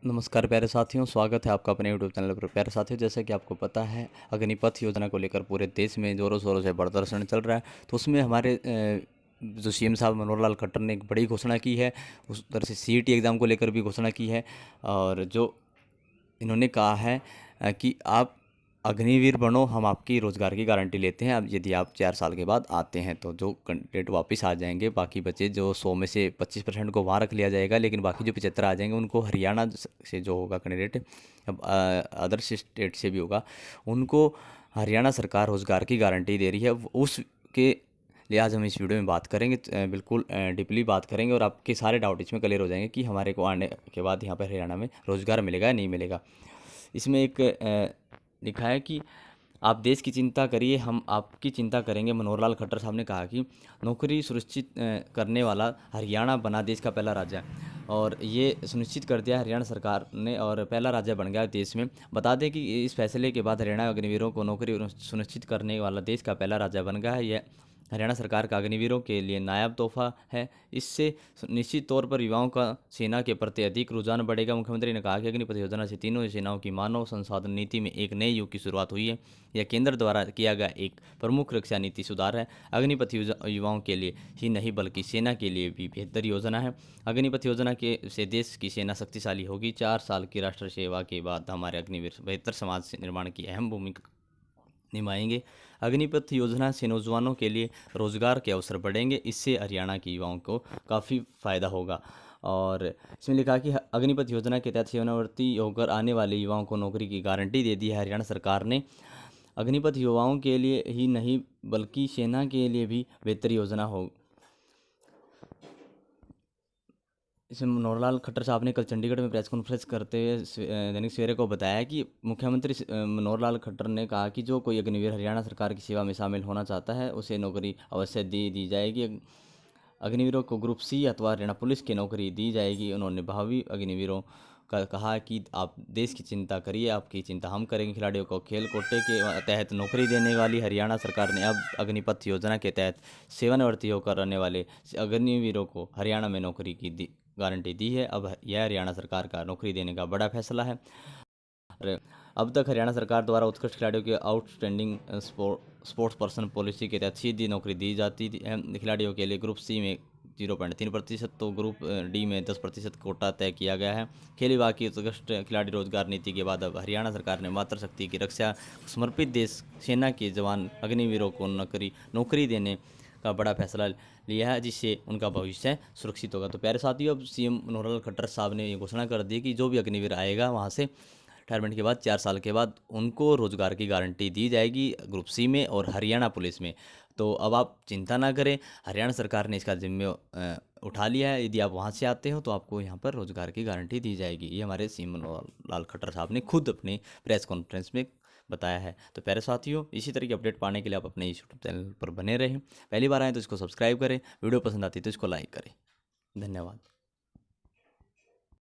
नमस्कार प्यारे साथियों, स्वागत है आपका अपने यूट्यूब चैनल पर। प्यारे साथियों, जैसे कि आपको पता है, अग्निपथ योजना को लेकर पूरे देश में ज़ोरों शोरों से प्रदर्शन चल रहा है। तो उसमें हमारे जो सीएम साहब मनोहर लाल खट्टर ने एक बड़ी घोषणा की है। उस तरह से सीईटी एग्ज़ाम को लेकर भी घोषणा की है। और जो इन्होंने कहा है कि आप अग्निवीर बनो, हम आपकी रोज़गार की गारंटी लेते हैं। अब यदि आप 4 साल के बाद आते हैं तो जो कैंडिडेट वापस आ जाएंगे, बाकी बचे जो 100 में से 25% को वहाँ रख लिया जाएगा, लेकिन बाकी जो 75 आ जाएंगे उनको हरियाणा से जो होगा कैंडिडेट, अब अदर स्टेट से भी होगा, उनको हरियाणा सरकार रोज़गार की गारंटी दे रही है। उसके लिए आज हम इस वीडियो में बात करेंगे, बिल्कुल डीपली बात करेंगे और आपके सारे डाउट इसमें क्लियर हो जाएंगे कि हमारे को आने के बाद यहाँ पर हरियाणा में रोज़गार मिलेगा या नहीं मिलेगा। इसमें एक लिखा है कि आप देश की चिंता करिए, हम आपकी चिंता करेंगे। मनोहर लाल खट्टर साहब ने कहा कि नौकरी सुनिश्चित करने वाला हरियाणा बना देश का पहला राज्य, और ये सुनिश्चित कर दिया हरियाणा सरकार ने और पहला राज्य बन गया देश में। बता दें कि इस फैसले के बाद हरियाणा अग्निवीरों को नौकरी सुनिश्चित करने वाला देश का पहला राज्य बन गया है। यह हरियाणा सरकार का अग्निवीरों के लिए नायाब तोहफा है। इससे निश्चित तौर पर युवाओं का सेना के प्रति अधिक रुझान बढ़ेगा। मुख्यमंत्री ने कहा कि अग्निपथ योजना से तीनों सेनाओं की मानव संसाधन नीति में एक नए युग की शुरुआत हुई है। यह केंद्र द्वारा किया गया एक प्रमुख रक्षा नीति सुधार है। अग्निपथ युवाओं के लिए ही नहीं बल्कि सेना के लिए भी बेहतर योजना है। अग्निपथ योजना के से देश की सेना शक्तिशाली होगी। 4 साल की राष्ट्र सेवा के बाद हमारे अग्निवीर बेहतर समाज निर्माण की अहम भूमिका निभाएंगे। अग्निपथ योजना से नौजवानों के लिए रोजगार के अवसर बढ़ेंगे। इससे हरियाणा के युवाओं को काफ़ी फ़ायदा होगा। और इसमें लिखा कि अग्निपथ योजना के तहत सेवानिवृत्ति होकर आने वाले युवाओं को नौकरी की गारंटी दे दी है हरियाणा सरकार ने। अग्निपथ युवाओं के लिए ही नहीं बल्कि सेना के लिए भी बेहतर योजना हो। इसमें मनोहर लाल खट्टर साहब ने कल चंडीगढ़ में प्रेस कॉन्फ्रेंस करते हुए दैनिक सवेरे को बताया कि मुख्यमंत्री मनोहर लाल खट्टर ने कहा कि जो कोई अग्निवीर हरियाणा सरकार की सेवा में शामिल होना चाहता है उसे नौकरी अवश्य दी जाएगी। अग्निवीरों को ग्रुप सी अथवा हरियाणा पुलिस की नौकरी दी जाएगी। उन्होंने भावी अग्निवीरों का कहा कि आप देश की चिंता करिए, आपकी चिंता हम करेंगे। खिलाड़ियों को खेल कोटे के तहत नौकरी देने वाली हरियाणा सरकार ने अब अग्निपथ योजना के तहत सेवानिवृत्ति होकर रहने वाले अग्निवीरों को हरियाणा में नौकरी की गारंटी दी है। अब यह हरियाणा सरकार का नौकरी देने का बड़ा फैसला है। और अब तक हरियाणा सरकार द्वारा उत्कृष्ट खिलाड़ियों के आउटस्टैंडिंग स्पोर्ट्स पर्सन पॉलिसी के तहत सीधी नौकरी दी जाती है। खिलाड़ियों के लिए ग्रुप सी में 0.3%, तो ग्रुप डी में 10% कोटा तय किया गया है। खेल विभाग की उत्कृष्ट खिलाड़ी रोजगार नीति के बाद अब हरियाणा सरकार ने मातृशक्ति की रक्षा समर्पित देश सेना के जवान अग्निवीरों को नौकरी देने का बड़ा फैसला लिया है, जिससे उनका भविष्य सुरक्षित होगा। तो प्यारे साथियों, अब सीएम मनोहर लाल खट्टर साहब ने ये घोषणा कर दी कि जो भी अग्निवीर आएगा वहाँ से रिटायरमेंट के बाद 4 साल के बाद उनको रोज़गार की गारंटी दी जाएगी ग्रुप सी में और हरियाणा पुलिस में। तो अब आप चिंता ना करें, हरियाणा सरकार ने इसका जिम्मे उठा लिया है। यदि आप वहाँ से आते हो तो आपको यहाँ पर रोज़गार की गारंटी दी जाएगी। ये हमारे सीएम मनोहर लाल खट्टर साहब ने खुद अपने प्रेस कॉन्फ्रेंस में बताया है। तो प्यारे साथियों, इसी तरह की अपडेट पाने के लिए आप अपने इस यूट्यूब चैनल पर बने रहें। पहली बार आए तो इसको सब्सक्राइब करें, वीडियो पसंद आती है तो इसको लाइक करें। धन्यवाद।